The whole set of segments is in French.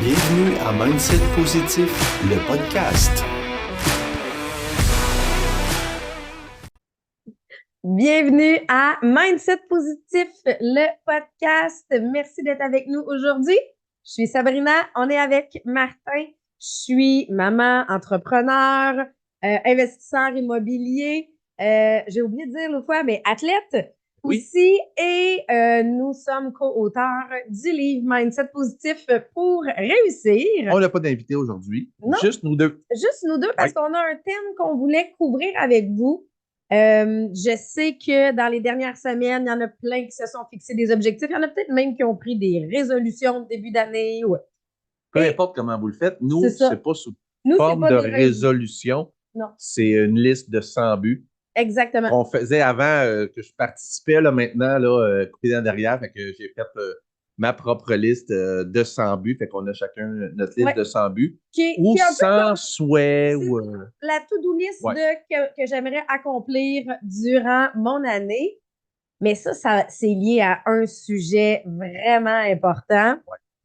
Bienvenue à Mindset Positif, le podcast. Bienvenue à Mindset Positif, le podcast. Merci d'être avec nous aujourd'hui. Je suis Sabrina, on est avec Martin. Je suis maman, entrepreneur, investisseur immobilier. J'ai oublié de dire l'autre fois, mais athlète aussi. Et nous sommes co-auteurs du livre Mindset Positif pour réussir. On n'a pas d'invité aujourd'hui, Non. juste nous deux. Juste nous deux, parce qu'on a un thème qu'on voulait couvrir avec vous. Je sais que dans les dernières semaines, il y en a plein qui se sont fixés des objectifs. Il y en a peut-être même qui ont pris des résolutions de début d'année. Ouais. Peu importe comment vous le faites, nous, C'est ça. c'est pas sous Nous, c'est forme pas de des résolution. Non. C'est une liste de 100 buts Exactement. qu'on faisait avant que je participais. Là, maintenant, là, coupé dans derrière, fait que j'ai fait ma propre liste de 100 buts. Fait qu'on a chacun notre liste de 100 buts. Ou Qui est un peu 100 comme souhaits. Ou, la to-do list Ouais. que j'aimerais accomplir durant mon année. Mais ça c'est lié à un sujet vraiment important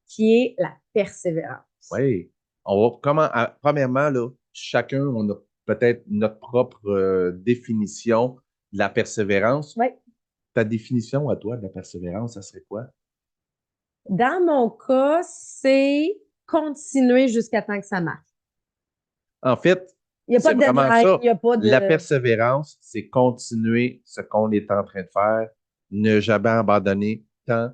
qui est la persévérance. Oui. On va premièrement, là, chacun, on a peut-être notre propre définition de la persévérance. Oui. Ta définition à toi de la persévérance, ça serait quoi? Dans mon cas, c'est continuer jusqu'à temps que ça marche. En fait, Il n'y a pas de vraiment deadline, ça. il n'y a pas de... La persévérance, c'est continuer ce qu'on est en train de faire, ne jamais abandonner tant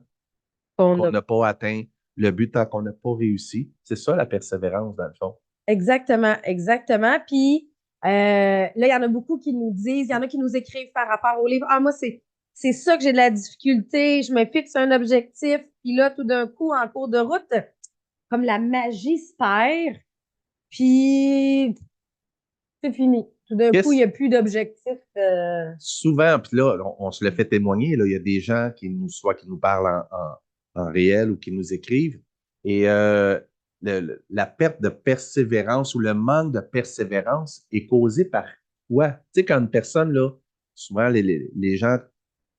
qu'on n'a pas atteint le but, tant qu'on n'a pas réussi. C'est ça la persévérance, dans le fond. Exactement, exactement. Puis là, il y en a beaucoup qui nous disent, il y en a qui nous écrivent par rapport au livre. Ah, moi, c'est ça que j'ai de la difficulté. Je me fixe un objectif. Puis là, tout d'un coup, en cours de route, comme la magie se perd. Puis c'est fini. Tout d'un coup, il n'y a plus d'objectif. Souvent, puis là, on se le fait témoigner, là, il y a des gens soit qui nous parlent en réel ou qui nous écrivent. Et la perte de persévérance ou le manque de persévérance est causé par quoi? Tu sais, quand une personne, là, souvent, les gens,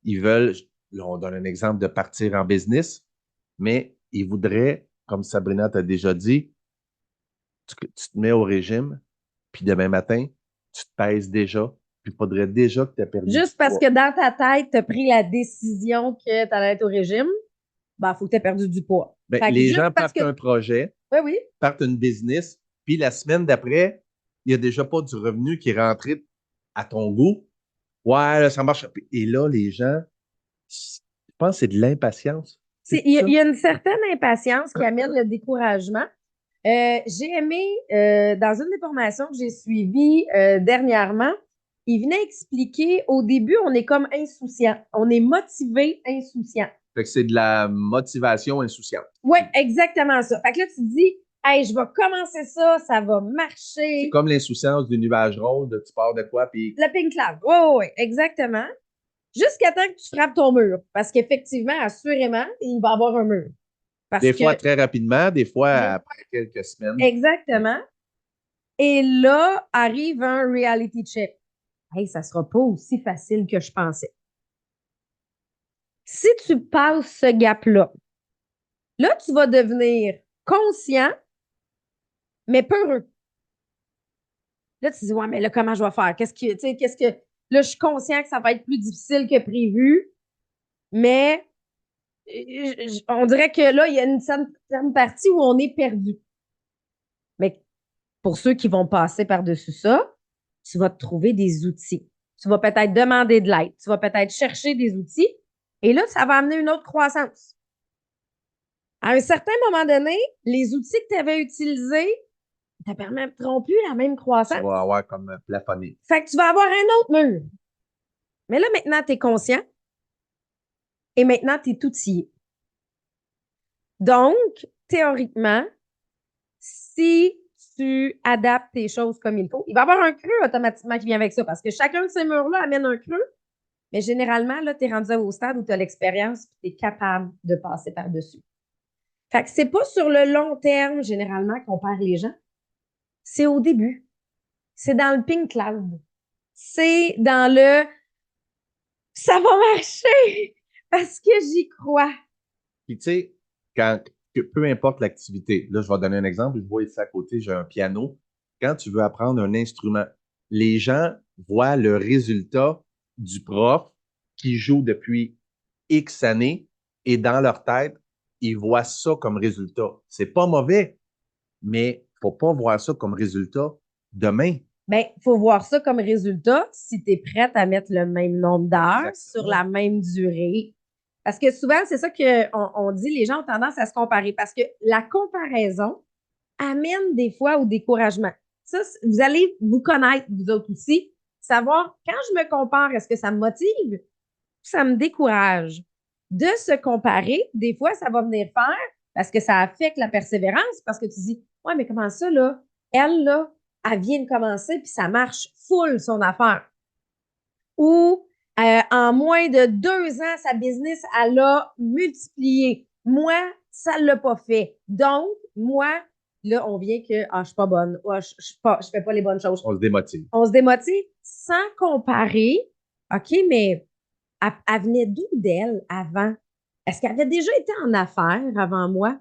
ils veulent, là, on donne un exemple de partir en business, mais ils voudraient, comme Sabrina t'a déjà dit, tu te mets au régime, puis demain matin, tu te pèses déjà, puis il faudrait déjà que tu aies perdu Juste du parce poids. que dans ta tête, tu as pris la décision que tu allais être au régime, ben, faut que tu aies perdu du poids. Ben, Fait que les juste gens parce partent un projet, Oui, oui. partent une business, puis la semaine d'après, il n'y a déjà pas du revenu qui est rentré à ton goût. Ouais, là, ça marche. Et là, les gens, je pense que c'est de l'impatience. Il y a une certaine impatience qui amène le découragement. J'ai aimé, dans une des formations que j'ai suivies dernièrement, il venait expliquer, au début, on est comme insouciant. On est motivé, insouciant. Fait que c'est de la motivation insouciante. Oui, exactement ça. Fait que là, tu te dis, hey, je vais commencer ça, ça va marcher. C'est comme l'insouciance du nuage rose, de tu pars de quoi, puis... Le pink cloud. Oui, oui, exactement. Jusqu'à temps que tu frappes ton mur. Parce qu'effectivement, assurément, il va y avoir un mur. Parce Des que, fois très rapidement, des fois après quelques semaines. exactement. Et là, arrive un reality check. Hey, ça sera pas aussi facile que je pensais. Si tu passes ce gap-là, là, tu vas devenir conscient, mais peureux. Là, tu te dis, ouais, mais là, comment je vais faire? Là, je suis conscient que ça va être plus difficile que prévu, mais on dirait que là, il y a une certaine partie où on est perdu. Mais pour ceux qui vont passer par-dessus ça, tu vas te trouver des outils. Tu vas peut-être demander de l'aide. Tu vas peut-être chercher des outils. Et là, ça va amener une autre croissance. À un certain moment donné, les outils que tu avais utilisés ne te permettront plus la même croissance. Ça va avoir comme plafonné. Fait que tu vas avoir un autre mur. Mais là, maintenant, tu es conscient. Et maintenant, tu es outillé. Donc, théoriquement, si tu adaptes tes choses comme il faut, il va y avoir un creux automatiquement qui vient avec ça parce que chacun de ces murs-là amène un creux. Mais généralement, là, tu es rendu au stade où tu as l'expérience et tu es capable de passer par-dessus. Fait que c'est pas sur le long terme, généralement, qu'on perd les gens. C'est au début. C'est dans le pink cloud. C'est dans le ça va marcher parce que j'y crois. Puis tu sais, quand que peu importe l'activité. Là, je vais donner un exemple. Je vois ici à côté, j'ai un piano. Quand tu veux apprendre un instrument, les gens voient le résultat du prof qui joue depuis X années et dans leur tête, ils voient ça comme résultat. C'est pas mauvais, mais faut pas voir ça comme résultat demain. Ben, il faut voir ça comme résultat si tu es prête à mettre le même nombre d'heures sur Exactement. la même durée. Parce que souvent, c'est ça qu'on dit, les gens ont tendance à se comparer parce que la comparaison amène des fois au découragement. Ça, vous allez vous connaître, vous autres aussi, savoir quand je me compare, est-ce que ça me motive ou ça me décourage? De se comparer, des fois, ça va venir faire parce que ça affecte la persévérance, parce que tu dis, ouais, mais comment ça, là? Elle, là, elle vient de commencer, puis ça marche full, son affaire. Ou en moins de 2 ans, sa business, elle a multiplié. Moi, ça ne l'a pas fait. Donc, moi, là, on vient que je suis pas bonne. Je fais pas les bonnes choses. On se démotive. On se démotive sans comparer. OK, mais elle venait d'où d'elle avant? Est-ce qu'elle avait déjà été en affaires avant moi?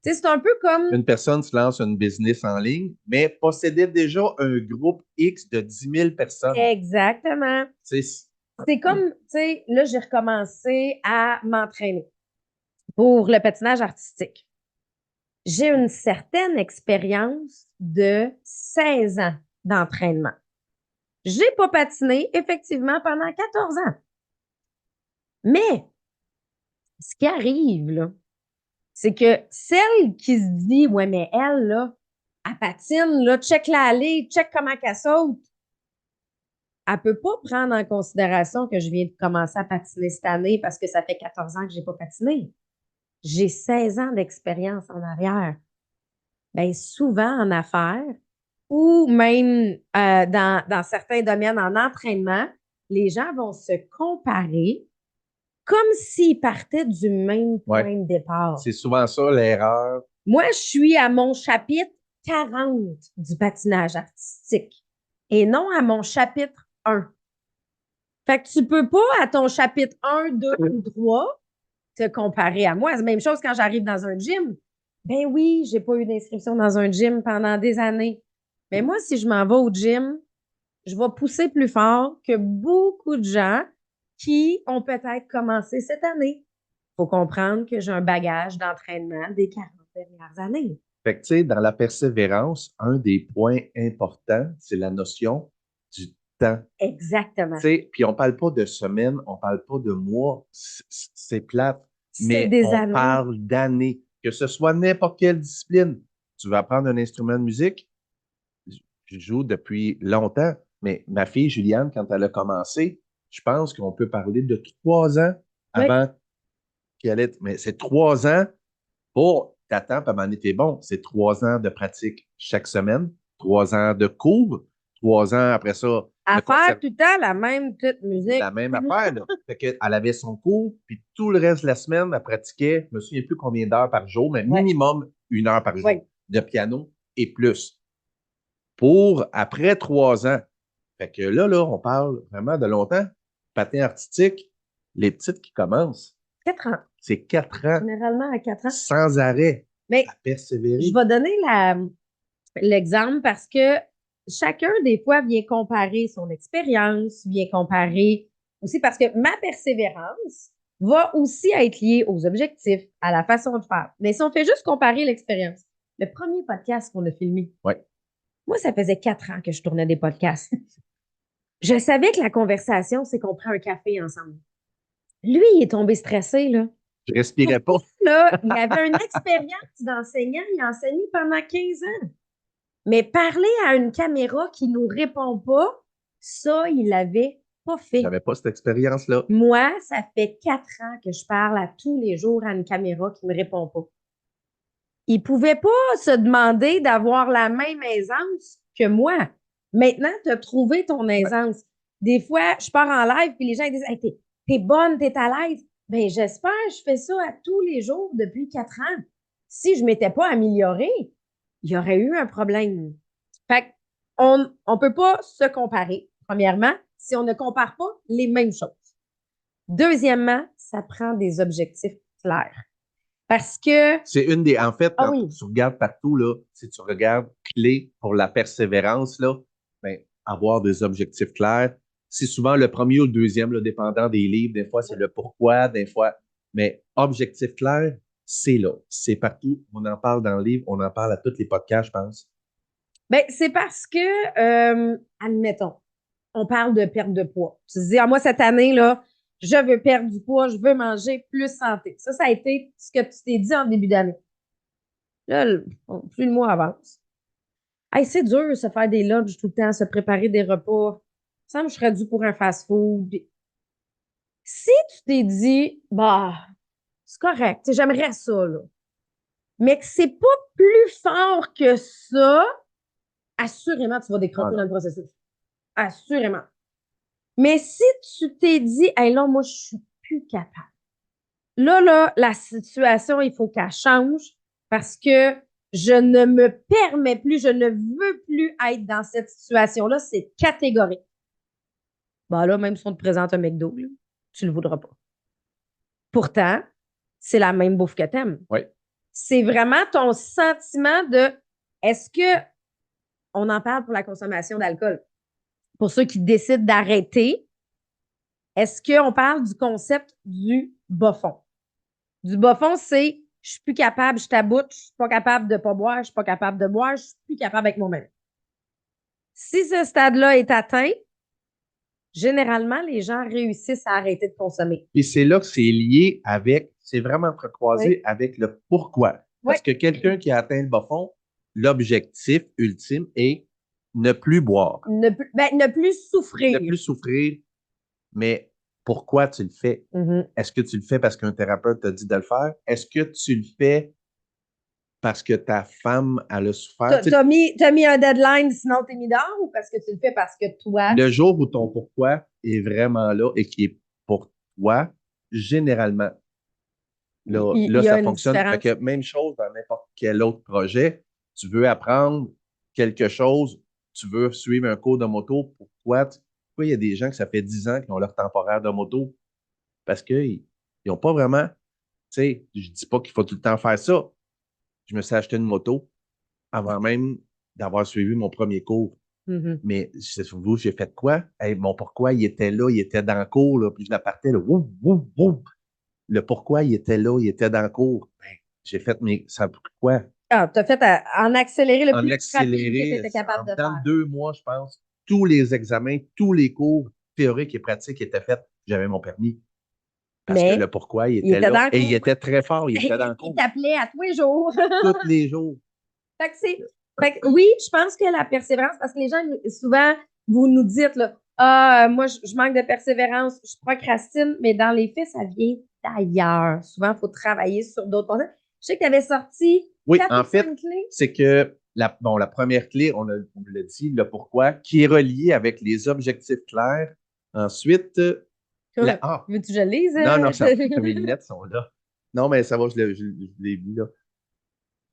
Tu sais, c'est un peu comme Une personne se lance une business en ligne, mais possédait déjà un groupe X de 10 000 personnes. exactement. Tu sais, C'est comme, tu sais, là, j'ai recommencé à m'entraîner pour le patinage artistique. J'ai une certaine expérience de 16 ans d'entraînement. J'ai pas patiné, effectivement, pendant 14 ans. Mais ce qui arrive, là, c'est que celle qui se dit, ouais, mais elle, là, elle patine, là, check-la aller, check comment qu'elle saute. Elle peut pas prendre en considération que je viens de commencer à patiner cette année parce que ça fait 14 ans que j'ai pas patiné. J'ai 16 ans d'expérience en arrière. Bien, souvent en affaires ou même dans certains domaines en entraînement, les gens vont se comparer comme s'ils partaient du même ouais, point de départ. c'est souvent ça l'erreur. Moi, je suis à mon chapitre 40 du patinage artistique et non à mon chapitre 1. Fait que tu peux pas à ton chapitre 1, 2 ou 3 te comparer à moi. C'est la même chose quand j'arrive dans un gym. Ben oui, j'ai pas eu d'inscription dans un gym pendant des années. Mais moi, si je m'en vais au gym, je vais pousser plus fort que beaucoup de gens qui ont peut-être commencé cette année. Il faut comprendre que j'ai un bagage d'entraînement des 40 dernières années. Fait que, tu sais, dans la persévérance, un des points importants, c'est la notion du temps. Exactement. Tu sais, puis on parle pas de semaines, on parle pas de mois, c'est plate, C'est mais des on années. parle d'années. Que ce soit n'importe quelle discipline. Tu veux apprendre un instrument de musique? Je joue depuis longtemps, mais ma fille Juliane, quand elle a commencé, je pense qu'on peut parler de 3 ans Oui, avant qu'elle ait. Mais c'est 3 ans pour t'attends, puis à un moment donné, t'es bon. C'est 3 ans de pratique chaque semaine, 3 ans de cours, 3 ans après ça de à faire conserver tout le temps la même petite musique. la même affaire. Là. Fait qu'elle avait son cours, puis tout le reste de la semaine, elle pratiquait, je me souviens plus combien d'heures par jour, mais Oui, minimum 1 heure par oui. jour de piano et plus. Pour après 3 ans. Fait que là, on parle vraiment de longtemps. Patin artistique, les petites qui commencent, 4 ans. c'est 4 ans Généralement à 4 ans. sans arrêt Mais à je persévérer. vais donner l'exemple parce que chacun, des fois, vient comparer son expérience, vient comparer aussi parce que ma persévérance va aussi être liée aux objectifs, à la façon de faire. Mais si on fait juste comparer l'expérience, le premier podcast qu'on a filmé, Ouais. moi, ça faisait 4 ans que je tournais des podcasts. Je savais que la conversation, c'est qu'on prend un café ensemble. Lui, il est tombé stressé, là. Je respirais pas. Là, il avait une expérience d'enseignant. Il a enseigné pendant 15 ans. Mais parler à une caméra qui nous répond pas, ça, il l'avait pas fait. J'avais pas cette expérience-là. Moi, ça fait 4 ans que je parle à tous les jours à une caméra qui me répond pas. Il pouvait pas se demander d'avoir la même aisance que moi. Maintenant, tu as trouvé ton aisance. Des fois, je pars en live puis les gens ils disent hey, t'es bonne, t'es à l'aise. Ben, j'espère, je fais ça à tous les jours depuis 4 ans. Si je m'étais pas améliorée, il y aurait eu un problème. Fait on peut pas se comparer, premièrement, si on ne compare pas les mêmes choses. Deuxièmement, ça prend des objectifs clairs. Parce que, C'est une des. En fait, ah quand oui, tu regardes partout, là, si tu regardes clé pour la persévérance, là, ben, avoir des objectifs clairs. C'est souvent le premier ou le deuxième, là, dépendant des livres. Des fois, c'est le pourquoi, des fois. Mais objectif clair, c'est là. C'est partout. On en parle dans le livre, on en parle à tous les podcasts, je pense. ben, c'est parce que, admettons, on parle de perte de poids. Tu te dis, ah, moi, cette année, là, je veux perdre du poids, je veux manger plus santé. Ça a été ce que tu t'es dit en début d'année. Là, plus le mois avance. Hey, c'est dur, se faire des lunchs tout le temps, se préparer des repas. Ça me semble que je serais dû pour un fast-food. Si tu t'es dit, bah, c'est correct, tu sais, j'aimerais ça, là, mais que c'est pas plus fort que ça, assurément, tu vas Ah décrocher dans non. le processus. Assurément. Mais si tu t'es dit, hey, là, moi, je suis plus capable. Là, la situation, il faut qu'elle change parce que je ne me permets plus, je ne veux plus être dans cette situation-là. C'est catégorique. Bah là, même si on te présente un McDo, là, tu le voudras pas. Pourtant, c'est la même bouffe que t'aimes. Oui. C'est vraiment ton sentiment de est-ce que on en parle pour la consommation d'alcool? Pour ceux qui décident d'arrêter, est-ce qu'on parle du concept du bas fond? Du bas fond, c'est je suis plus capable, je taboute, je suis pas capable de pas boire, je suis pas capable de boire, je suis plus capable avec moi-même. Si ce stade-là est atteint, généralement, les gens réussissent à arrêter de consommer. Et c'est là que c'est lié avec, c'est vraiment Oui. entrecroisé avec le pourquoi. Oui. Parce que quelqu'un qui a atteint le bas fond, l'objectif ultime est ne plus boire, Ne plus souffrir. ne plus souffrir, mais pourquoi tu le fais? Mhm. Est-ce que tu le fais parce qu'un thérapeute t'a dit de le faire? Est-ce que tu le fais parce que ta femme, elle a souffert? Tu sais, T'as mis un deadline, sinon t'es mis dehors ou parce que tu le fais parce que toi. le jour où ton pourquoi est vraiment là et qui est pour toi, généralement, Il là, y a ça une fonctionne. Fait différence. que même chose dans n'importe quel autre projet. Tu veux apprendre quelque chose, tu veux suivre un cours de moto. Pourquoi il y a des gens que ça fait 10 ans qui ont leur temporaire de moto? Parce qu'ils n'ont pas vraiment, tu sais, je dis pas qu'il faut tout le temps faire ça. Je me suis acheté une moto avant même d'avoir suivi mon premier cours. Mhm. Mais c'est sur vous, j'ai fait quoi? Hey, mon pourquoi il était là, il était dans le cours, là, puis je la partais, là, wouf, wouf, wouf. Le pourquoi il était là, il était dans le cours. Ben, j'ai fait mes. Ça pourquoi? Ah, t'as fait en accélérer le En plus rapide que tu accéléré, étais capable de dans faire. 2 mois, je pense, tous les examens, tous les cours théoriques et pratiques étaient faits. J'avais mon permis. Parce que Mais le pourquoi, il il était était là. dans le Et il cours. était très fort, il était dans le Il cours. t'appelait à tous les jours. Tous les jours. Fait que oui, je pense que la persévérance, parce que les gens, souvent, vous nous dites, là, ah, moi, je manque de persévérance, je procrastine, mais dans les faits, ça vient d'ailleurs. Souvent, il faut travailler sur d'autres points. Je sais que tu avais sorti Oui, 4 en ou 5 fait, clés. c'est que la première clé, on l'a dit, le pourquoi, qui est relié avec les objectifs clairs. Ensuite, Veux-tu que je le lise? non, non, mes lunettes sont là. Non, mais ça va, je l'ai vu là.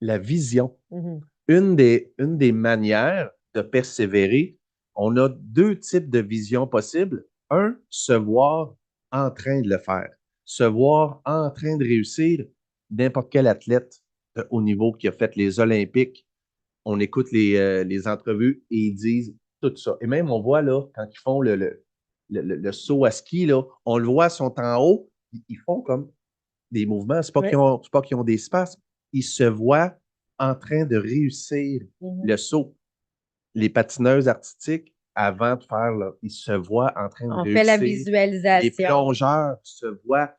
La vision. Mhm. Une des manières de persévérer, on a 2 types de vision possibles. Un, se voir en train de le faire. Se voir en train de réussir. N'importe quel athlète de haut niveau qui a fait les Olympiques, on écoute les entrevues et ils disent tout ça. Et même, on voit là, quand ils font le saut à ski, là, on le voit, ils sont en haut, ils font comme des mouvements. Oui. C'est pas qu'ils ont des spasmes. Ils se voient en train de réussir le saut. Les patineuses artistiques, avant de faire, là, ils se voient en train de On fait la réussir. Les visualisation. plongeurs se voient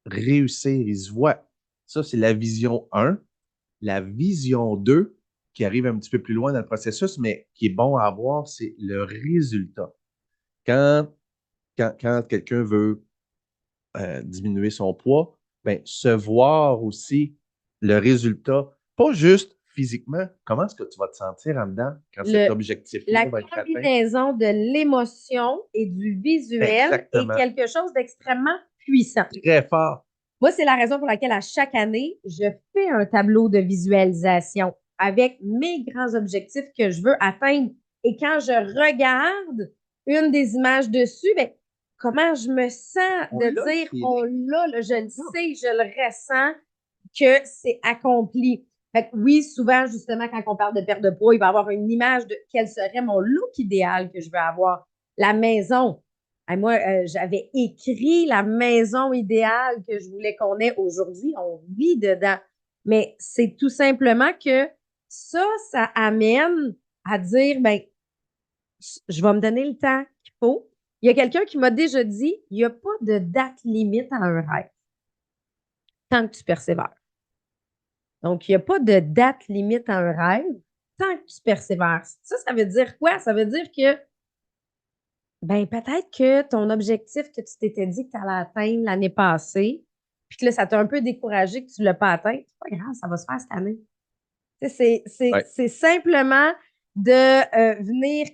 réussir. Ils se voient. Ça, c'est la vision 1. La vision 2, qui arrive un petit peu plus loin dans le processus, mais qui est bon à avoir, c'est le résultat. Quand, quand quelqu'un veut diminuer son poids, ben, se voir aussi le résultat, pas juste physiquement, comment est-ce que tu vas te sentir en dedans quand cet objectif-là La va être atteint? combinaison de l'émotion et du visuel Exactement. est quelque chose d'extrêmement puissant. Très fort. Moi, c'est la raison pour laquelle à chaque année, je fais un tableau de visualisation avec mes grands objectifs que je veux atteindre. Et quand je regarde une des images dessus, ben, comment je me sens On de l'a, dire, c'est on l'a, là, je le sais, je le ressens. que c'est accompli. Fait que oui, souvent, justement, quand on parle de perte de poids, il va y avoir une image de quel serait mon look idéal que je veux avoir. La maison. Moi, j'avais écrit la maison idéale que je voulais qu'on ait aujourd'hui. On vit dedans. Mais c'est tout simplement que ça amène à dire, ben, je vais me donner le temps qu'il faut. Il y a quelqu'un qui m'a déjà dit, il n'y a pas de date limite à un rêve tant que tu persévères. Donc, il n'y a pas de date limite à un rêve tant que tu persévères. Ça veut dire quoi? Ça veut dire que, ben, peut-être que ton objectif que tu t'étais dit que tu allais atteindre l'année passée, puis que là, ça t'a un peu découragé que tu ne l'as pas atteint, c'est pas grave, ça va se faire cette année. Ouais. C'est simplement de venir,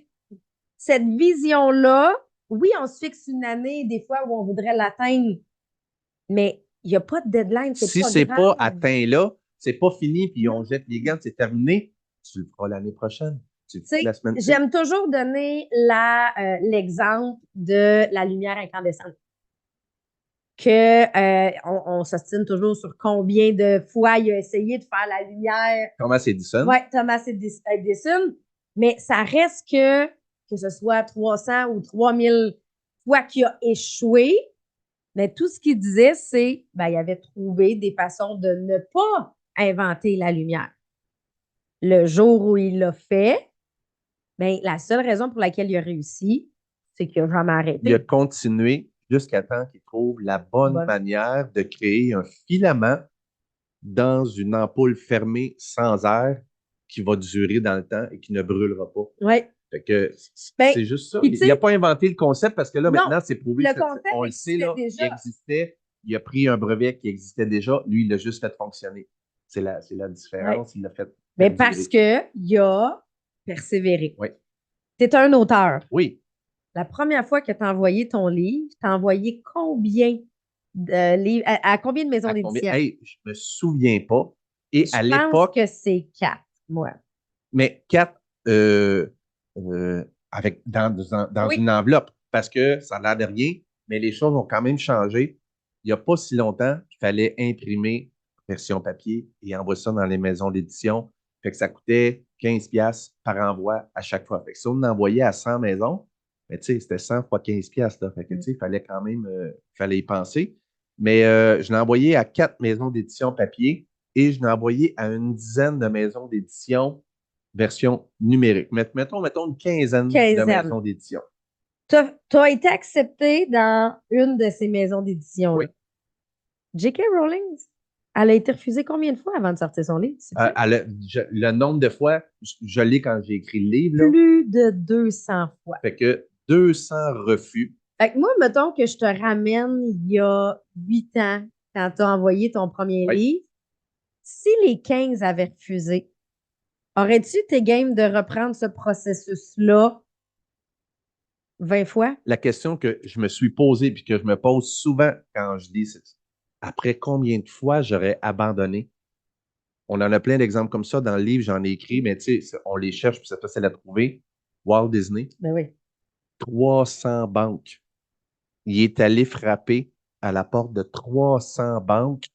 cette vision-là. Oui, on se fixe une année des fois où on voudrait l'atteindre, mais il n'y a pas de deadline, c'est Si pas c'est pas grave. atteint là, c'est pas fini, puis on jette les gants, c'est terminé, tu le feras l'année prochaine. Tu le Tu feras sais, la semaine prochaine. j'aime toujours donner l'exemple de la lumière incandescente. On s'ostine toujours sur combien de fois il a essayé de faire la lumière. Thomas Edison. Oui, Thomas Edison. Mais ça reste que ce soit 300 ou 3000 fois qu'il a échoué, mais tout ce qu'il disait, c'est ben, il avait trouvé des façons de ne pas inventer la lumière. Le jour où il l'a fait, ben, la seule raison pour laquelle il a réussi, c'est qu'il n'a jamais arrêté. Il a continué jusqu'à temps qu'il trouve la bonne manière de créer un filament dans une ampoule fermée sans air qui va durer dans le temps et qui ne brûlera pas. Oui. Fait que Ben, c'est juste ça. puis Il tu sais- n'a pas inventé le concept parce que là, Non, maintenant, c'est prouvé. le que concept on le sait, là, existait il déjà. existait. Il a pris un brevet qui existait déjà. Lui, il l'a juste fait fonctionner. C'est la différence. Il l'a fait Mais perdurer. parce qu'il a persévéré. Oui. Tu es un auteur. Oui. La première fois que tu as envoyé ton livre, tu as envoyé combien de livres, à combien de maisons À combien? d'édition? Hey, je me souviens pas. Et à Je pense l'époque, que c'est 4, moi. mais 4 avec, dans Oui. une enveloppe, parce que ça n'a l'air de rien, mais les choses ont quand même changé. Il n'y a pas si longtemps qu'il fallait imprimer version papier et envoyer ça dans les maisons d'édition. Fait que ça coûtait 15$ par envoi à chaque fois. Fait que si on envoyait à 100 maisons, mais tu sais, c'était 100 fois 15$. Là. Fait que tu sais, il fallait quand même fallait y penser. Mais je l'ai envoyé à 4 maisons d'édition papier et je l'ai envoyé à une dizaine de maisons d'édition version numérique. Mettons une quinzaine de maisons d'édition. Tu as été accepté dans une de ces maisons d'édition. Oui. J.K. Rowling, elle a été refusée combien de fois avant de sortir son livre? Le nombre de fois, je l'ai quand j'ai écrit le livre. Là. Plus de 200 fois. Fait que 200 refus. Fait que moi, mettons que je te ramène il y a 8 ans, quand tu as envoyé ton premier livre. Si les 15 avaient refusé, aurais-tu été game de reprendre ce processus-là 20 fois? La question que je me suis posée et que je me pose souvent quand je lis, c'est après combien de fois j'aurais abandonné? On en a plein d'exemples comme ça dans le livre, j'en ai écrit, mais tu sais, on les cherche puis c'est facile à trouver. Walt Disney. Ben oui. 300 banques. Il est allé frapper à la porte de 300 banques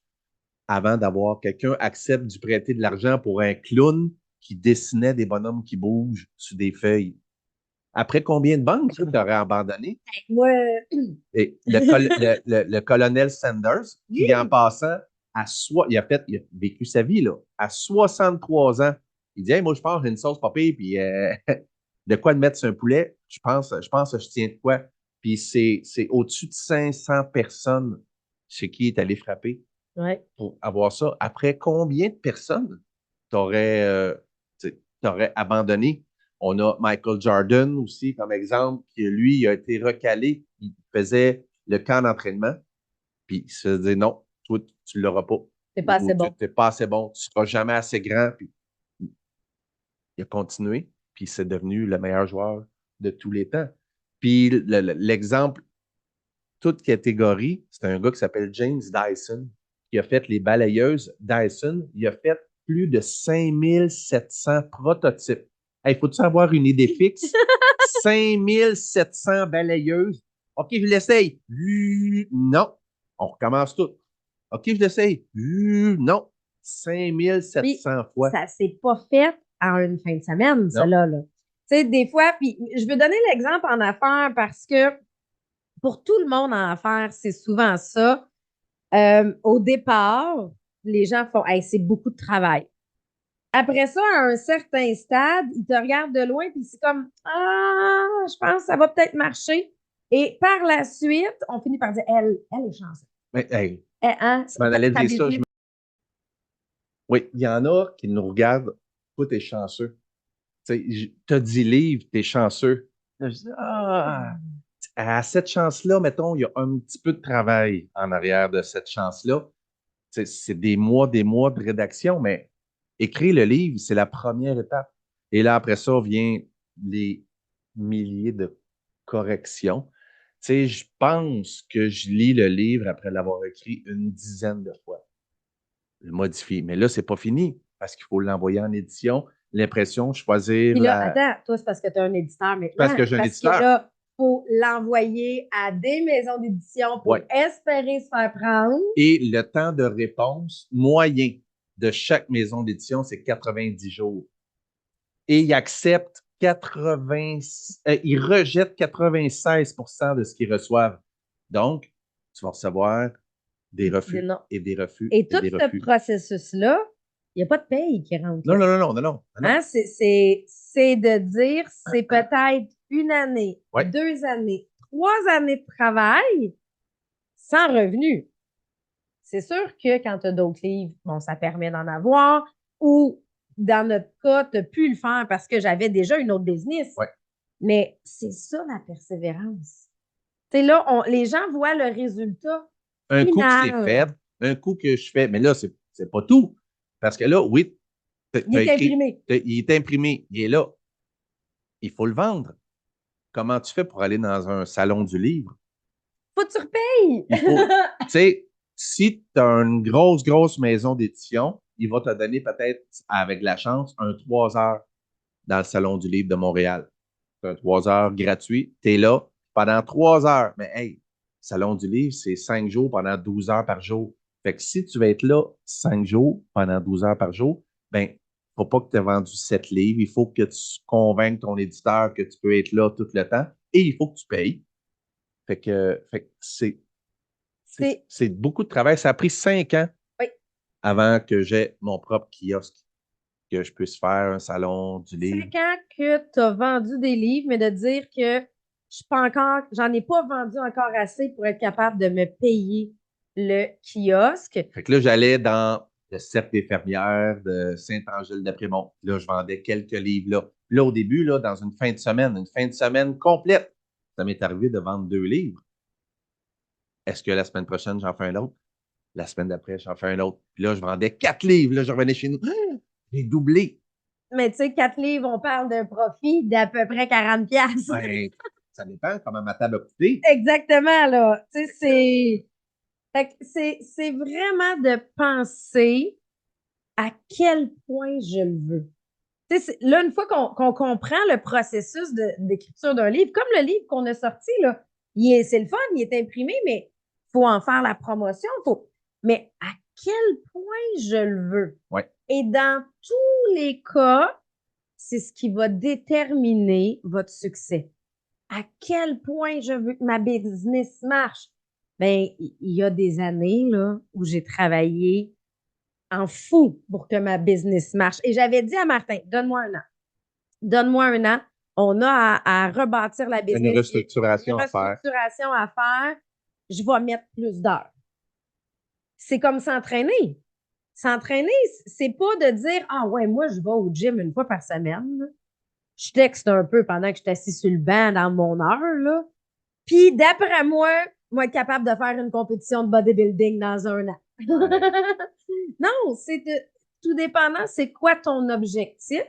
avant d'avoir quelqu'un accepte de prêter de l'argent pour un clown qui dessinait des bonhommes qui bougent sur des feuilles. Après combien de banques tu aurais abandonné? Moi, Et le colonel Sanders, qui en passant, il a vécu sa vie là, à 63 ans. Il dit hey, moi, je pense j'ai une sauce papille, puis de quoi de mettre sur un poulet, je pense que je tiens de quoi. Puis c'est au-dessus de 500 personnes chez qui il est allé frapper pour avoir ça. Après combien de personnes t'aurais abandonné? On a Michael Jordan aussi comme exemple, qui lui a été recalé. Il faisait le camp d'entraînement, puis il se dit non, toi, tu ne l'auras pas. c'est pas assez bon. Tu n'es pas assez bon, tu ne seras jamais assez grand. Puis il a continué, puis c'est devenu le meilleur joueur de tous les temps. Puis l'exemple, toute catégorie, c'est un gars qui s'appelle James Dyson, qui a fait les balayeuses Dyson. Il a fait plus de 5700 prototypes. Il faut-tu avoir une idée fixe? 5700 balayeuses. OK, je l'essaye. Non. On recommence tout. OK, je l'essaye. Non. 5700 fois. Ça s'est pas fait en une fin de semaine, ça là. Tu sais, des fois, puis je veux donner l'exemple en affaires parce que pour tout le monde en affaires, c'est souvent ça. Au départ, les gens font hey, c'est beaucoup de travail. Après ça, à un certain stade, ils te regardent de loin puis c'est comme ah, je pense que ça va peut-être marcher. Et par la suite, on finit par dire elle est chanceuse. Mais, hey, Hein, je m'en allais ta dire ça. business- Oui, il y en a qui nous regardent. Toi, t'es chanceux. Tu as 10 livres, t'es chanceux. Là, je dis, à cette chance-là, mettons, il y a un petit peu de travail en arrière de cette chance-là. C'est des mois de rédaction, mais écrire le livre, c'est la première étape. Et là, après ça, vient les milliers de corrections. Tu sais, je pense que je lis le livre après l'avoir écrit une dizaine de fois. Le modifier. Mais là, c'est pas fini parce qu'il faut l'envoyer en édition, l'impression, choisir Puis là, la. attends, toi, c'est parce que tu as un éditeur maintenant. Parce que j'ai un Parce éditeur. que là, il faut l'envoyer à des maisons d'édition pour Ouais. espérer se faire prendre. Et le temps de réponse moyen de chaque maison d'édition, c'est 90 jours. Et ils acceptent ils rejettent 96% de ce qu'ils reçoivent. Donc, tu vas recevoir des refus Non. et des refus Et tout des ce refus. processus-là, il n'y a pas de paye qui rentre. Non, là. non. Hein? C'est de dire, c'est peut-être une année, Ouais. 2 années, 3 années de travail sans revenu. C'est sûr que quand tu as d'autres livres, bon, ça permet d'en avoir ou dans notre cas, tu as pu le faire parce que j'avais déjà une autre business. Ouais. Mais c'est ça la persévérance. Tu sais, là, les gens voient le résultat. Un coup que c'est final. fait, un coup que je fais, mais là, c'est pas tout. Parce que là, oui, Il est imprimé. il est imprimé, il est là. Il faut le vendre. Comment tu fais pour aller dans un salon du livre? Faut que tu repayes. Il faut, tu sais, si tu as une grosse maison d'édition, il va te donner peut-être, avec de la chance, un 3 heures dans le Salon du livre de Montréal. C'est un 3 heures gratuit. Tu es là pendant 3 heures. Mais hey, Salon du livre, c'est 5 jours pendant 12 heures par jour. Fait que si tu vas être là 5 jours pendant 12 heures par jour, ben, faut pas que tu aies vendu 7 livres. Il faut que tu convainques ton éditeur que tu peux être là tout le temps et il faut que tu payes. Fait que c'est beaucoup de travail. Ça a pris 5 ans Oui. avant que j'aie mon propre kiosque, que je puisse faire un salon du livre. 5 ans que tu as vendu des livres, mais de dire que j'en ai pas vendu encore assez pour être capable de me payer le kiosque. Fait que là, j'allais dans le Cercle des fermières de Saint-Angèle-de-Prémont. Là, je vendais quelques livres là. Là, au début, là, dans une fin de semaine complète, ça m'est arrivé de vendre 2 livres. Est-ce que la semaine prochaine, j'en fais un autre? La semaine d'après, j'en fais un autre. Puis là, je vendais 4 livres. Là, je revenais chez nous. J'ai doublé. Mais tu sais, 4 livres, on parle d'un profit d'à peu près 40$. Ben, ça dépend comment ma table a coûté. Exactement, là. Tu sais, c'est vraiment de penser à quel point je le veux. Tu sais, là, une fois qu'on comprend le processus d'écriture d'un livre, comme le livre qu'on a sorti, là, c'est le fun, il est imprimé, mais il faut en faire la promotion. Mais à quel point je le veux? Ouais. Et dans tous les cas, c'est ce qui va déterminer votre succès. À quel point je veux que ma business marche? Ben, il y a des années là, où j'ai travaillé en fou pour que ma business marche. Et j'avais dit à Martin, donne-moi un an. Donne-moi un an. On a à rebâtir la business. Une restructuration à faire. Restructuration à faire. Je vais mettre plus d'heures. C'est comme s'entraîner. S'entraîner, c'est pas de dire ah ouais, moi, je vais au gym une fois par semaine. Je texte un peu pendant que je suis assis sur le banc dans mon heure, là. Puis, d'après moi, être capable de faire une compétition de bodybuilding dans un an. Non, c'est tout dépendant, c'est quoi ton objectif?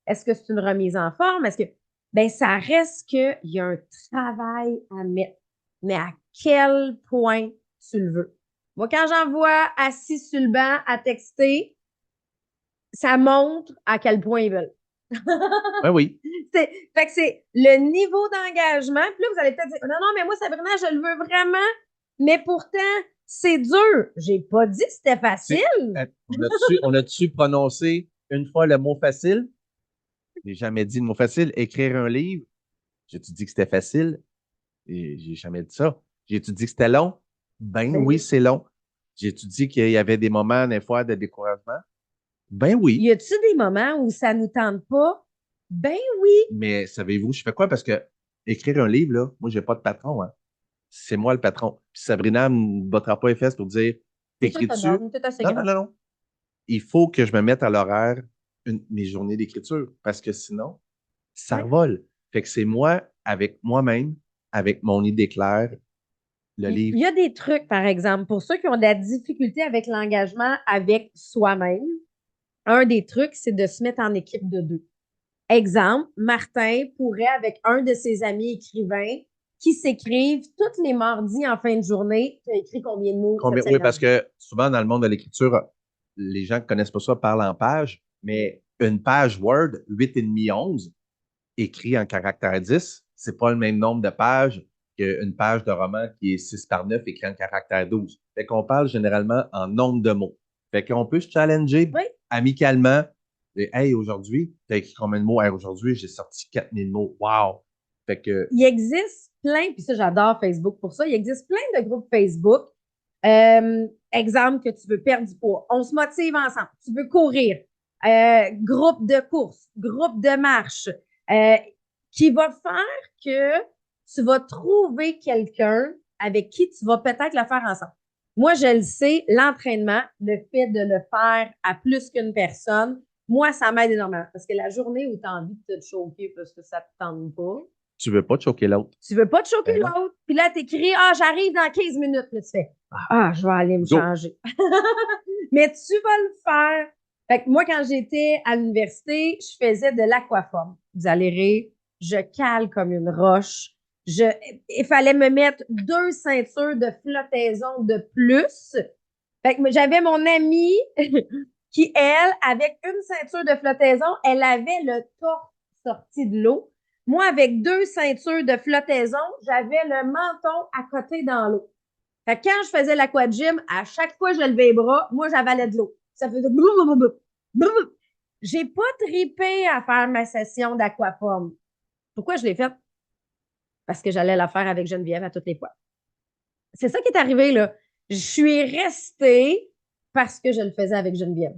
Est-ce que c'est une remise en forme? Est-ce que, ben, ça reste qu'il y a un travail à mettre. Mais à quel point tu le veux? Moi, quand j'en vois assis sur le banc à texter, ça montre à quel point ils veulent. Ben oui. Fait que c'est le niveau d'engagement. Puis là, vous allez peut-être dire, non, mais moi, Sabrina, je le veux vraiment. Mais pourtant, c'est dur. J'ai pas dit que c'était facile. On a-tu prononcé une fois le mot facile? J'ai jamais dit le mot facile. Écrire un livre, j'ai-tu dit que c'était facile? Et j'ai jamais dit ça. J'ai-tu dit que c'était long? Ben Ben oui, oui. c'est long. J'ai-tu dit qu'il y avait des moments, des fois, de découragement? Ben oui. Y a-tu des moments où ça nous tente pas? Ben oui. Mais savez-vous, je fais quoi? Parce que écrire un livre, là, moi, j'ai pas de patron, hein. C'est moi le patron. Puis Sabrina ne me battra pas les fesses pour dire, T'es t'écris-tu? autonome, t'es assez Non, non, grand. non, non. Il faut que je me mette à l'horaire mes journées d'écriture parce que sinon, ça Ouais. revole. Fait que c'est moi, avec moi-même, avec mon idée claire, le Il livre. y a des trucs, par exemple, pour ceux qui ont de la difficulté avec l'engagement avec soi-même. Un des trucs, c'est de se mettre en équipe de 2. Exemple, Martin pourrait, avec un de ses amis écrivains, qui s'écrivent tous les mardis en fin de journée, tu as écrit combien de mots cette Oui, semaine? parce que souvent dans le monde de l'écriture, les gens qui connaissent pas ça parlent en pages, mais une page Word, 8,5, 11, écrit en caractère 10, c'est pas le même nombre de pages qu'une page de roman qui est 6 par 9 écrit en caractère 12. Fait qu'on parle généralement en nombre de mots. Fait qu'on peut se challenger Oui, amicalement. Et, hey, aujourd'hui, t'as écrit combien de mots? Hey, aujourd'hui, j'ai sorti 4000 mots. Wow! Fait que il existe plein, puis ça, j'adore Facebook pour ça, il existe plein de groupes Facebook. Exemple que tu veux perdre du poids. On se motive ensemble. Tu veux courir. Groupe de course, groupe de marche, qui va faire que tu vas trouver quelqu'un avec qui tu vas peut-être le faire ensemble. Moi, je le sais, l'entraînement, le fait de le faire à plus qu'une personne, moi, ça m'aide énormément. Parce que la journée où tu as envie de te choquer parce que ça ne te tente pas, tu veux pas te choquer l'autre. tu veux pas te choquer Ben non. l'autre. Puis là, t'écris, j'arrive dans 15 minutes. Là, tu fais, je vais aller me Go. changer. Mais tu vas le faire. Fait que moi, quand j'étais à l'université, je faisais de l'aquaforme. Vous allez rire, je cale comme une roche. Il fallait me mettre 2 ceintures de flottaison de plus. Fait que j'avais mon amie qui, elle, avec une ceinture de flottaison, elle avait le torse sorti de l'eau. Moi, avec 2 ceintures de flottaison, j'avais le menton à côté dans l'eau. Fait que quand je faisais l'aquagym, à chaque fois que je levais les bras, moi, j'avalais de l'eau. Ça faisait blablabla. J'ai pas tripé à faire ma session d'aquaforme. Pourquoi je l'ai faite? Parce que j'allais la faire avec Geneviève à toutes les fois. C'est ça qui est arrivé, là. Je suis restée parce que je le faisais avec Geneviève.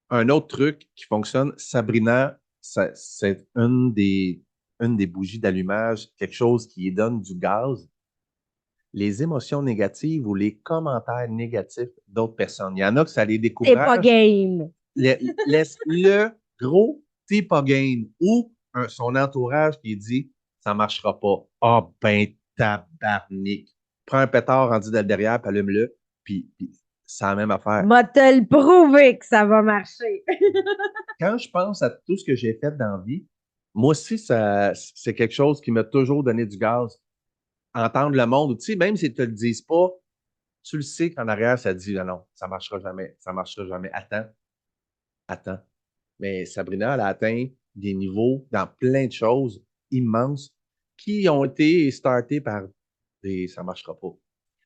Un autre truc qui fonctionne, Sabrina, c'est une des bougies d'allumage, quelque chose qui donne du gaz. Les émotions négatives ou les commentaires négatifs d'autres personnes. Il y en a que ça les C'est pas décourage. game. Laisse-le gros, t'es pas game. Ou son entourage qui dit ça marchera pas. Ah ben tabarnak. Prends un pétard rendu derrière, puis allume-le, puis c'est la même affaire. M'a te le prouver que ça va marcher. Quand je pense à tout ce que j'ai fait dans la vie, moi aussi, c'est quelque chose qui m'a toujours donné du gaz. Entendre le monde, tu sais, même s'ils ne te le disent pas, tu le sais qu'en arrière, ça dit non, non, ça ne marchera jamais, ça ne marchera jamais. Attends, attends. Mais Sabrina, elle a atteint des niveaux dans plein de choses immenses qui ont été startés par des ça ne marchera pas.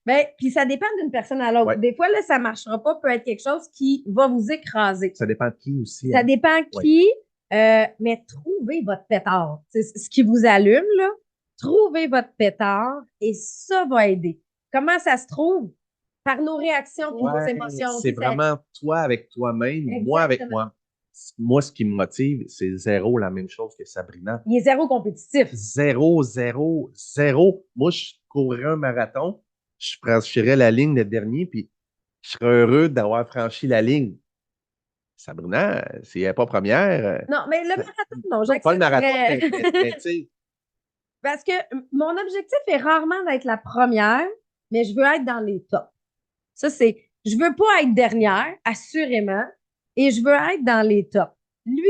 Ben, puis ça dépend d'une personne à l'autre. Ouais. Des fois, là, ça marchera pas, peut être quelque chose qui va vous écraser. Ça dépend de qui aussi. Ça Hein? dépend Ouais. qui, mais trouvez votre pétard. C'est ce qui vous allume, là. Trouvez votre pétard et ça va aider. Comment ça se trouve? Par nos réactions et nos Ouais, émotions. c'est vraiment toi avec toi-même, moi avec Exactement. moi. Moi, ce qui me motive, c'est zéro la même chose que Sabrina. Il est zéro compétitif. Zéro, zéro, zéro. Moi, je courrais un marathon, je franchirais la ligne le dernier, puis je serais heureux d'avoir franchi la ligne. Sabrina, si elle n'est pas première, Non, mais le marathon, non, pas le marathon, j'accepterais. mais tu sais, Parce que mon objectif est rarement d'être la première, mais je veux être dans les tops. Ça, je veux pas être dernière, assurément, et je veux être dans les tops. Lui,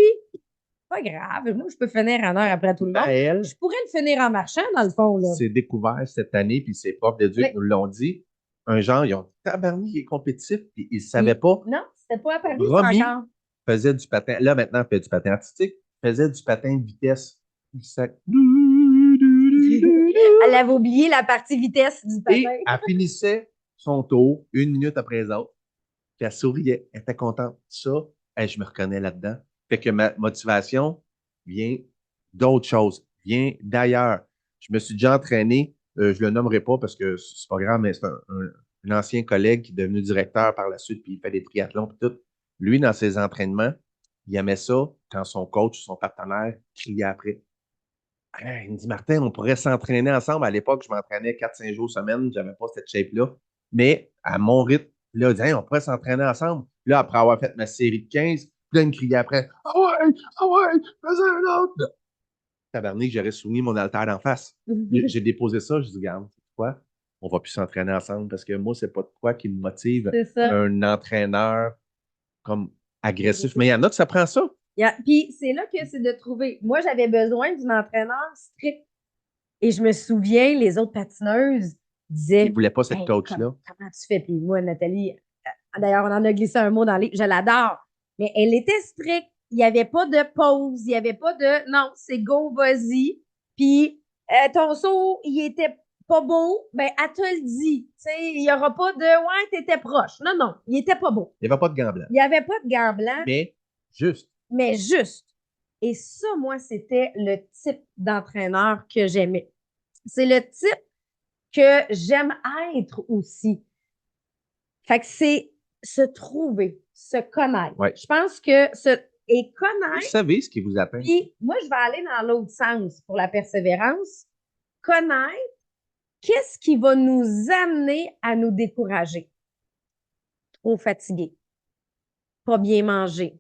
pas grave, moi, je peux finir en heure après tout le monde. elle, Je pourrais le finir en marchant, dans le fond, là. c'est découvert cette année, puis ses profs d'éduc Oui. nous l'ont dit. Un genre, ils ont dit, tabarnak, il est compétitif, puis ils ne savaient pas. Non, c'était pas à Paris, Romy encore. faisait du patin. Là, maintenant, elle fait du patin artistique. Faisait du patin de vitesse. Ça- Elle avait oublié la partie vitesse du Et patin. elle finissait son tour, 1 minute après les autres. Puis elle souriait, elle était contente. Ça, hey, je me reconnais là-dedans. Fait que ma motivation vient d'autres choses, vient d'ailleurs. Je me suis déjà entraîné, je le nommerai pas parce que c'est pas grave, mais c'est un ancien collègue qui est devenu directeur par la suite, puis il fait des triathlons et tout. Lui, dans ses entraînements, il aimait ça quand son coach, son partenaire, criait après. Hey, il me dit, Martin, on pourrait s'entraîner ensemble. À l'époque, je m'entraînais 4-5 jours semaine. Je n'avais pas cette shape-là. Mais à mon rythme, là, il dit, hey, on pourrait s'entraîner ensemble. Là, après avoir fait ma série de 15, puis là, il me criait après, ah ouais, fais un autre. Tabarnak, j'aurais soumis mon haltère d'en face. J'ai déposé ça, je dis, regarde, c'est quoi? On va plus s'entraîner ensemble parce que moi, c'est pas de quoi qui me motive C'est ça. un entraîneur comme agressif. Mais il y en a que ça prend ça. Puis c'est là que c'est de trouver. Moi, j'avais besoin d'un entraîneur strict. Et je me souviens, les autres patineuses disaient Il voulait pas cette hey, coach-là. comment tu fais? Puis moi, Nathalie, d'ailleurs, on en a glissé un mot dans les. Je l'adore. Mais elle était stricte. Il n'y avait pas de pause. Il n'y avait pas de non, c'est go, vas-y. Puis ton saut, il était pas beau. Ben, elle te le dit. Il n'y aura pas de ouais, t'étais proche. Non, non, il était pas beau. Il n'y avait pas de gants blancs. Il n'y avait pas de gants blancs. Mais juste. Mais juste. Et ça, moi, c'était le type d'entraîneur que j'aimais. C'est le type que j'aime être aussi. Fait que c'est se trouver, se connaître. Ouais. Je pense que et Vous connaître, savez ce qui vous atteint. puis moi, je vais aller dans l'autre sens pour la persévérance. Connaître, qu'est-ce qui va nous amener à nous décourager? Trop fatigué, pas bien manger,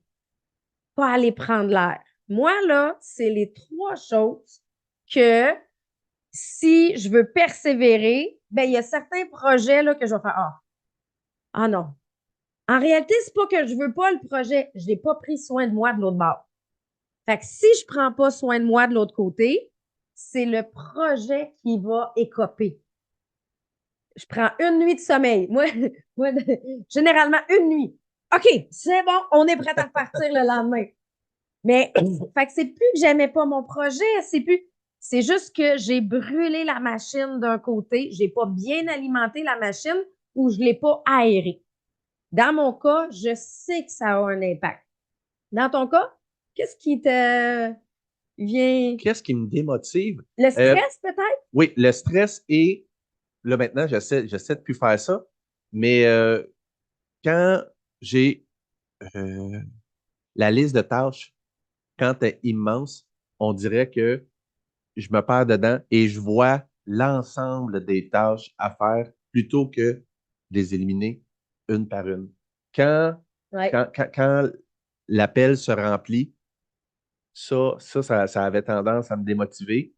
pas aller prendre l'air. Moi, là, c'est les 3 choses que si je veux persévérer, ben il y a certains projets là, que je vais faire ah non. En réalité, c'est pas que je veux pas le projet, je n'ai pas pris soin de moi de l'autre bord. Fait que si je prends pas soin de moi de l'autre côté, c'est le projet qui va écoper. Je prends une nuit de sommeil. Moi, généralement, une nuit. OK, c'est bon, on est prêt à repartir le lendemain. Mais, fait que c'est plus que j'aimais pas mon projet, c'est juste que j'ai brûlé la machine d'un côté, j'ai pas bien alimenté la machine ou je l'ai pas aérée. Dans mon cas, je sais que ça a un impact. Dans ton cas, qu'est-ce qui te vient? Qu'est-ce qui me démotive? Le stress, peut-être? Oui, le stress et là maintenant, j'essaie de plus faire ça, mais quand j'ai euh, la liste de tâches, quand elle est immense, on dirait que je me perds dedans et je vois l'ensemble des tâches à faire plutôt que de les éliminer une par une. Quand, Ouais. quand l'appel se remplit, ça avait tendance à me démotiver.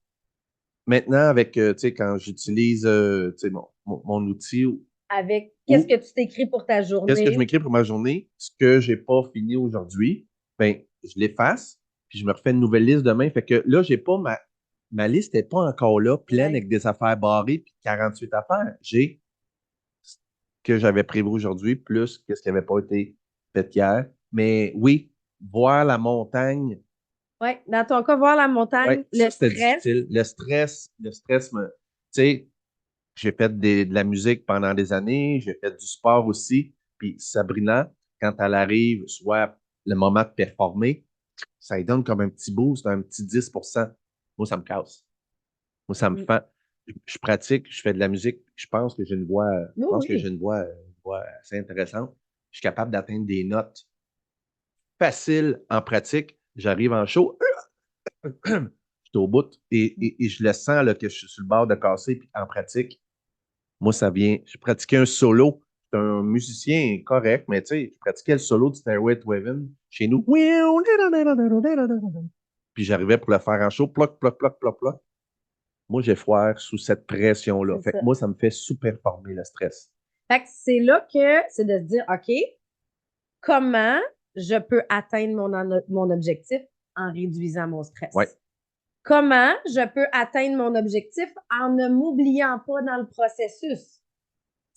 Maintenant, avec, tu sais, quand j'utilise, tu sais, mon outil, Avec qu'est-ce que tu t'écris pour ta qu'est-ce que je journée? m'écris pour ma journée, ce que j'ai pas fini aujourd'hui, ben, je l'efface, puis je me refais une nouvelle liste demain. Fait que là, j'ai pas ma liste n'est pas encore là, pleine Ouais. avec des affaires barrées, puis 48 affaires. J'ai ce que j'avais prévu aujourd'hui, plus qu'est-ce qui n'avait pas été fait hier. Mais oui, voir la montagne. Oui, dans ton cas, voir la montagne, Ouais, le ça, c'était stress. difficile. Le stress me. Tu sais, j'ai fait de la musique pendant des années, j'ai fait du sport aussi. Puis Sabrina, quand elle arrive, soit le moment de performer, ça lui donne comme un petit boost, un petit 10%. Moi, ça me casse. Moi, ça me Mm. fait. Je pratique, je fais de la musique. Je pense que j'ai je pense que Oui. j'ai une voix assez intéressante. Je suis capable d'atteindre des notes faciles en pratique. J'arrive en show, je suis au bout et je le sens là, que je suis sur le bord de casser. Puis en pratique, moi, ça vient. Je pratiquais un solo. J'étais un musicien correct, mais tu sais, je pratiquais le solo de Stairway to Heaven chez nous. Puis j'arrivais pour le faire en show, ploc, ploc, ploc, ploc, ploc. Moi, j'ai foire sous cette pression-là. C'est Fait que ça. moi, ça me fait sous-performer le stress. Fait que c'est là que c'est de se dire, OK, comment je peux atteindre mon objectif en réduisant mon stress? Ouais. Comment je peux atteindre mon objectif en ne m'oubliant pas dans le processus?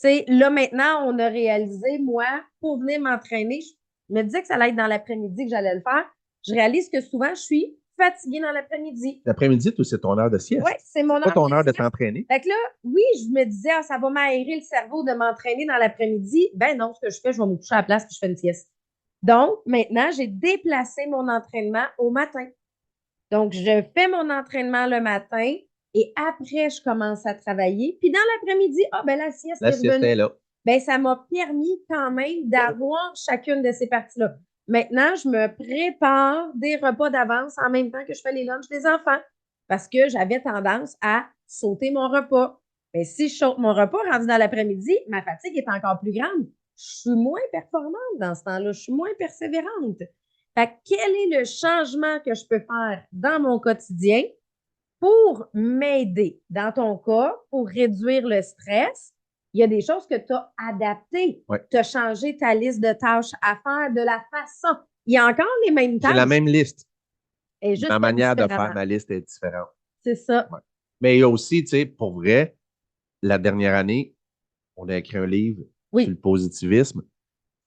Tu sais, là, maintenant, on a réalisé, moi, pour venir m'entraîner, je me disais que ça allait être dans l'après-midi que j'allais le faire. Je réalise que souvent, je suis fatiguée dans l'après-midi. L'après-midi, tout, c'est ton heure de sieste. Oui, c'est mon C'est pas heure ton de heure de sieste. t'entraîner. Fait que là, oui, je me disais, ah, ça va m'aérer le cerveau de m'entraîner dans l'après-midi. Ben non, ce que je fais, je vais me coucher à la place puis je fais une sieste. Donc, maintenant, j'ai déplacé mon entraînement au matin. Donc, je fais mon entraînement le matin et après, je commence à travailler. Puis dans l'après-midi, ah, ben la sieste La est sieste revenue. est là. Ben, ça m'a permis quand même d'avoir chacune de ces parties-là. Maintenant, je me prépare des repas d'avance en même temps que je fais les lunchs des enfants parce que j'avais tendance à sauter mon repas. Mais si je saute mon repas rendu dans l'après-midi, ma fatigue est encore plus grande. Je suis moins performante dans ce temps-là. Je suis moins persévérante. Fait que quel est le changement que je peux faire dans mon quotidien pour m'aider? Dans ton cas, pour réduire le stress, il y a des choses que tu as adaptées. Ouais. Tu as changé ta liste de tâches à faire de la façon. Il y a encore les mêmes J'ai tâches. la même liste. Et juste Ma manière de différemment. faire ma liste est différente. C'est ça. Ouais. Mais il y a aussi, tu sais, pour vrai, la dernière année, on a écrit un livre Oui. sur le positivisme.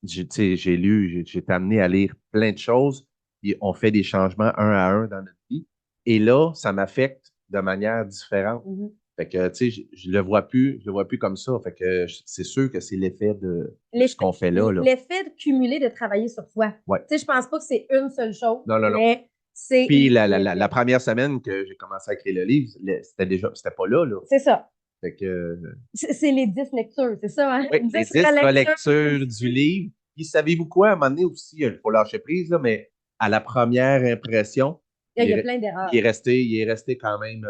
Tu sais, j'ai lu, j'ai été amené à lire plein de choses. Et on fait des changements un à un dans notre vie. Et là, ça m'affecte de manière différente. Mhm. Fait que, tu sais, je le vois plus comme ça. Fait que c'est sûr que c'est l'effet de ce qu'on fait là. L'effet de cumuler de travailler sur soi. Ouais. Tu sais, je pense pas que c'est une seule chose. Non. Mais c'est. Puis la première semaine que j'ai commencé à écrire le livre, c'était pas là. C'est ça. Fait que, C'est les 10 lectures, c'est ça, hein? oui, 10 les 10 relectures du livre. Puis savez-vous quoi, à un moment donné aussi, il faut lâcher prise, là, mais à la première impression, Il y a plein d'erreurs. il est resté quand même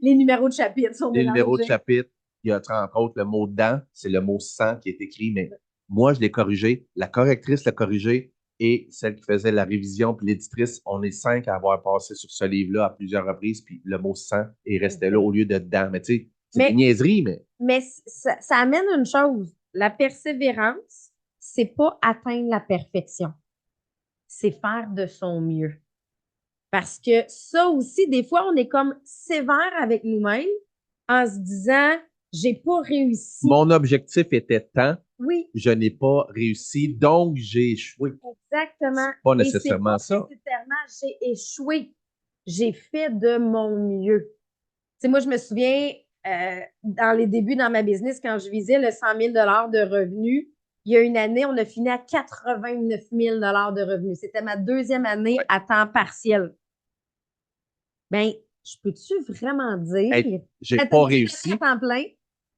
Les numéros de chapitre sont les numéros de mélangés. chapitre. Il y a entre autres le mot dent, c'est le mot sang qui est écrit, mais moi, je l'ai corrigé. La correctrice l'a corrigé et celle qui faisait la révision, puis l'éditrice, on est 5 à avoir passé sur ce livre-là à plusieurs reprises, puis le mot sang est resté là au lieu de dent. Mais tu sais, c'est des niaiseries, mais. Mais ça amène une chose. La persévérance, c'est pas atteindre la perfection. C'est faire de son mieux. Parce que ça aussi, des fois, on est comme sévère avec nous-mêmes en se disant, j'ai pas réussi. Mon objectif était tant. Oui. Je n'ai pas réussi, donc j'ai échoué. Exactement. C'est pas nécessairement ça. Nécessairement, j'ai échoué. J'ai fait de mon mieux. Tu sais, moi, je me souviens, dans les débuts dans ma business, quand je visais le 100 000 de revenus, il y a une année, on a fini à 89 000 de revenus. C'était ma deuxième année à temps partiel. Bien, je peux-tu vraiment dire... Hey, j'ai pas réussi. À temps plein.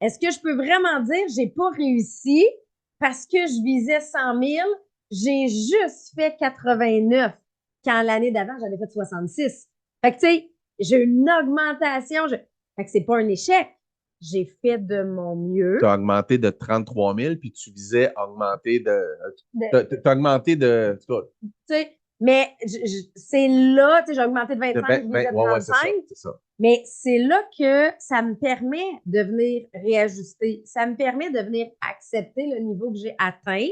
Est-ce que je peux vraiment dire j'ai pas réussi parce que je visais 100 000, j'ai juste fait 89 quand l'année d'avant, j'avais fait 66. Fait que, tu sais, j'ai une augmentation. Fait que c'est pas un échec. J'ai fait de mon mieux. Tu as augmenté de 33 000, puis tu visais augmenter tu as augmenté de. Tu sais, mais c'est là, tu sais, j'ai augmenté de 25, je visais de 35. C'est ça. Mais c'est là que ça me permet de venir réajuster. Ça me permet de venir accepter le niveau que j'ai atteint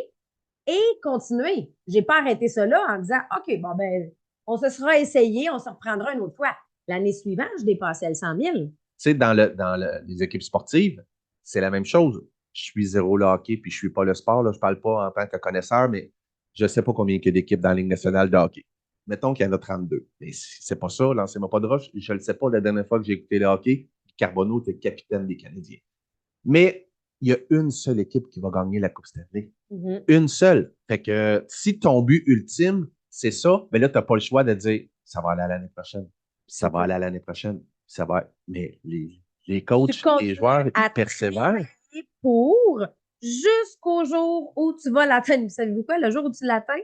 et continuer. J'ai pas arrêté ça là en disant, OK, bon, ben, on se sera essayé, on se reprendra une autre fois. L'année suivante, je dépassais le 100 000. Tu sais, dans les équipes sportives, c'est la même chose. Je suis zéro le hockey, puis je suis pas le sport. Là. Je parle pas en tant que connaisseur, mais je sais pas combien il y a d'équipes dans la Ligue nationale de hockey. Mettons qu'il y en a 32. Mais c'est pas ça, lancez-moi pas de roche. Je ne le sais pas la dernière fois que j'ai écouté le hockey. Carbonneau était capitaine des Canadiens. Mais il y a une seule équipe qui va gagner la Coupe Stanley. Mm-hmm. Une seule. Fait que si ton but ultime, c'est ça, mais là, tu n'as pas le choix de dire ça va aller à l'année prochaine. Ça va aller à l'année prochaine. Ça va. Mais les coachs, les joueurs, ils persévèrent. Pour jusqu'au jour où tu vas l'atteindre. Vous savez-vous quoi? Le jour où tu l'atteins,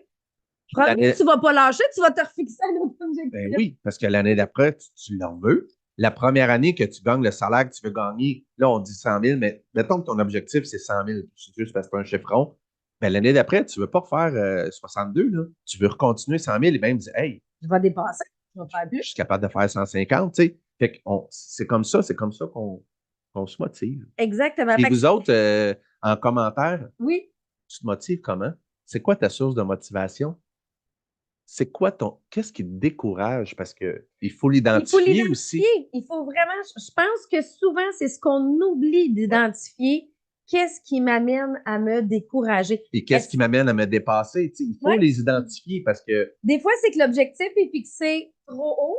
tu ne vas pas lâcher, tu vas te refixer un autre objectif. Ben oui, parce que l'année d'après, tu l'en veux. La première année que tu gagnes le salaire que tu veux gagner, là, on dit 100 000, mais mettons que ton objectif, c'est 100 000, c'est juste parce que c'est un chiffre rond. Mais l'année d'après, tu ne veux pas refaire 62, là. Tu veux recontinuer 100 000 et même dire, hey, je vais dépasser, je vais faire plus. Je suis capable de faire 150, tu sais. Fait que c'est comme ça qu'on se motive. Exactement. Et vous autres, en commentaire, oui. Tu te motives comment? C'est quoi ta source de motivation? C'est quoi qu'est-ce qui te décourage? Parce qu'il faut l'identifier aussi. Il faut vraiment, je pense que souvent, c'est ce qu'on oublie d'identifier qu'est-ce qui m'amène à me décourager? Et qu'est-ce qui m'amène à me dépasser? Tu sais, il faut Ouais. les identifier parce que Des fois, c'est que l'objectif est fixé trop haut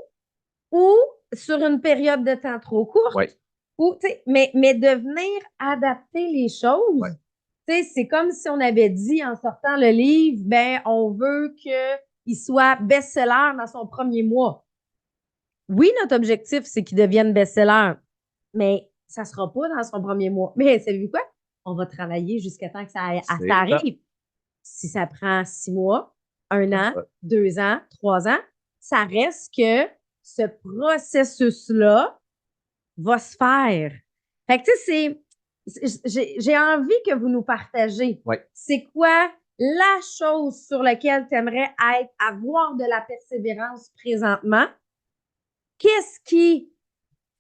ou sur une période de temps trop courte. ouais, Ou, mais de venir adapter les choses, Ouais. c'est comme si on avait dit en sortant le livre, ben, on veut qu'il soit best-seller dans son premier mois. Oui, notre objectif, c'est qu'il devienne best-seller, mais ça ne sera pas dans son premier mois. Mais savez-vous quoi? On va travailler jusqu'à temps que ça C'est arrive. Si ça prend 6 mois, 1 an, Ouais. 2 ans, 3 ans, ça reste que ce processus-là va se faire. Fait que, tu sais, j'ai envie que vous nous partagez. Ouais. C'est quoi la chose sur laquelle tu aimerais avoir de la persévérance présentement? Qu'est-ce qui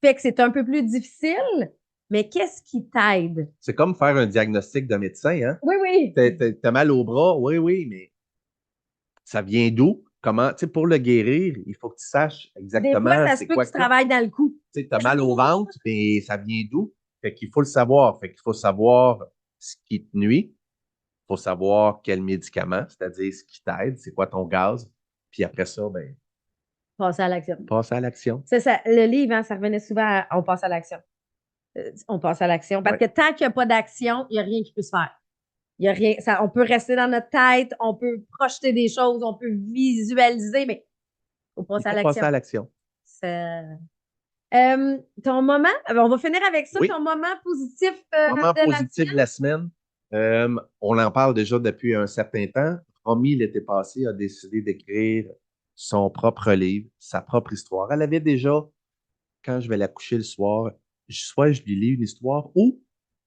fait que c'est un peu plus difficile, mais qu'est-ce qui t'aide? C'est comme faire un diagnostic de médecin, hein? Oui, oui. T'as mal au bras, oui, mais ça vient d'où? Comment, tu sais, pour le guérir, il faut que tu saches Des exactement fois, ça se c'est peut quoi que tu travailles dans le cou. Tu sais, t'as mal au ventre, mais ça vient d'où? Fait qu'il faut le savoir. Fait qu'il faut savoir ce qui te nuit. Il faut savoir quel médicament, c'est-à-dire ce qui t'aide, c'est quoi ton gaz. Puis après ça, ben, Passer à l'action. passer à l'action. C'est ça, le livre, hein, ça revenait souvent à on passe à l'action. On passe à l'action. Parce que tant qu'il n'y a pas d'action, il n'y a rien qui peut se faire. Il y a rien. On peut rester dans notre tête, on peut projeter des choses, on peut visualiser, mais il faut passer à Il faut passer l'action. à l'action. Ton moment, on va finir avec ça, Oui. ton moment positif Moment de la positif de la semaine. On en parle déjà depuis un certain temps. Romy, l'été passé, a décidé d'écrire son propre livre, sa propre histoire. Elle avait déjà, quand je vais la coucher le soir, soit je lui lis une histoire ou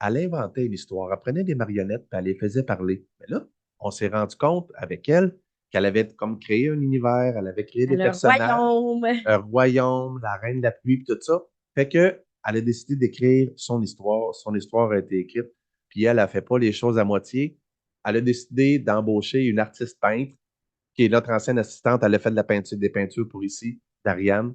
elle inventait une histoire. Elle prenait des marionnettes et elle les faisait parler. Mais là, on s'est rendu compte avec elle qu'elle avait comme créé un univers, elle avait créé des le personnages, royaume. un royaume, la reine de la pluie, puis tout ça. Fait que elle a décidé d'écrire son histoire. Son histoire a été écrite, puis elle a fait pas les choses à moitié. Elle a décidé d'embaucher une artiste peintre qui est notre ancienne assistante. Elle a fait de la peinture, des peintures pour ici, d'Ariane,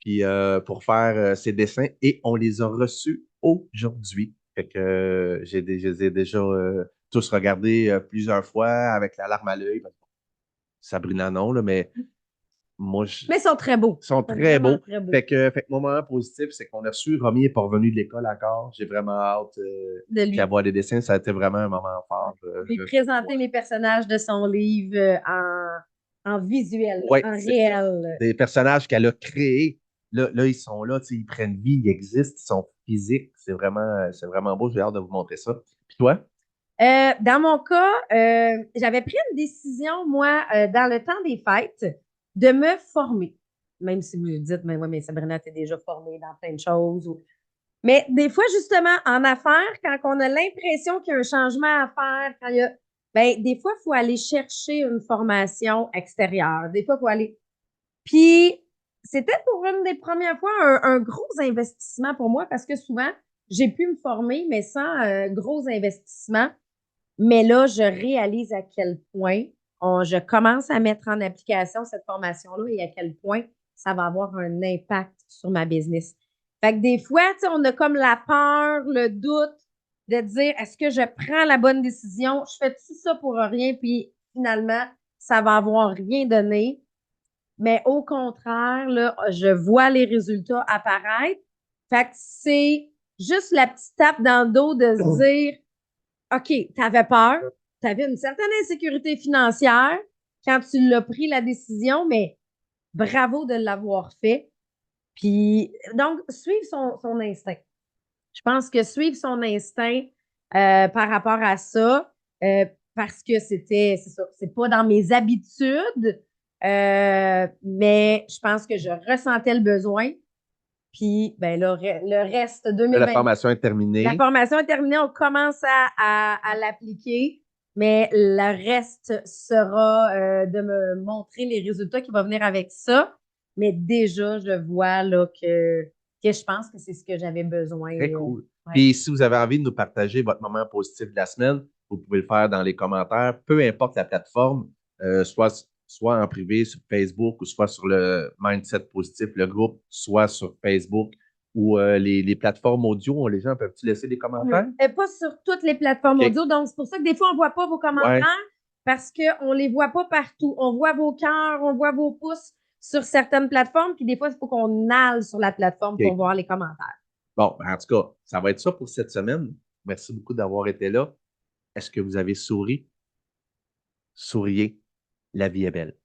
puis pour faire ses dessins, et on les a reçus aujourd'hui. Fait que je les ai déjà tous regardés plusieurs fois avec la larme à l'œil. Sabrina non, là, mais moi, Mais ils sont très beaux. ils sont très beaux. Très beaux. Fait que mon moment positif, c'est qu'on a reçu. Romy n'est pas revenu de l'école encore. J'ai vraiment hâte De lui. qu'à voir des dessins. Ça a été vraiment un moment fort. Lui présenter les personnages de son livre en visuel, Ouais, en réel. des personnages qu'elle a créés. Là, ils sont là, ils prennent vie, ils existent, ils sont physiques. C'est vraiment beau. J'ai hâte de vous montrer ça. Puis toi? Dans mon cas, j'avais pris une décision, moi, dans le temps des fêtes, de me former. Même si vous dites, mais oui, mais Sabrina, t'es déjà formée dans plein de choses. Mais des fois, justement, en affaires, quand on a l'impression qu'il y a un changement à faire, quand il y a. Ben, des fois, il faut aller chercher une formation extérieure. Des fois, il faut aller. Puis, c'était pour une des premières fois un gros investissement pour moi parce que souvent, j'ai pu me former, mais sans gros investissement. Mais là, je réalise à quel point je commence à mettre en application cette formation-là et à quel point ça va avoir un impact sur ma business. Fait que des fois, tu sais, on a comme la peur, le doute de dire est-ce que je prends la bonne décision? Je fais tout ça pour rien, puis finalement, ça va avoir rien donné. Mais au contraire, là, je vois les résultats apparaître. Fait que c'est juste la petite tape dans le dos de se dire OK, tu avais peur, tu avais une certaine insécurité financière quand tu l'as pris la décision, mais bravo de l'avoir fait. Puis, donc, suivre son instinct. Je pense que suivre son instinct par rapport à ça, parce que c'est ça, c'est pas dans mes habitudes, mais je pense que je ressentais le besoin. Puis, ben là, le reste Là, la 2020. formation est terminée. La formation est terminée, on commence à l'appliquer, mais le reste sera de me montrer les résultats qui vont venir avec ça. Mais déjà, je vois là, que je pense que c'est ce que j'avais besoin. Très cool. Ouais. Puis si vous avez envie de nous partager votre moment positif de la semaine, vous pouvez le faire dans les commentaires, peu importe la plateforme, soit en privé sur Facebook ou soit sur le Mindset Positif, le groupe, soit sur Facebook. ou les plateformes audio, les gens peuvent-tu laisser des commentaires? Pas sur toutes les plateformes OK. audio, donc c'est pour ça que des fois, on ne voit pas vos commentaires Ouais. parce qu'on ne les voit pas partout. On voit vos cœurs, on voit vos pouces sur certaines plateformes, puis des fois, il faut qu'on aille sur la plateforme pour OK. voir les commentaires. Bon, en tout cas, ça va être ça pour cette semaine. Merci beaucoup d'avoir été là. Est-ce que vous avez souri? Souriez. La vie est belle.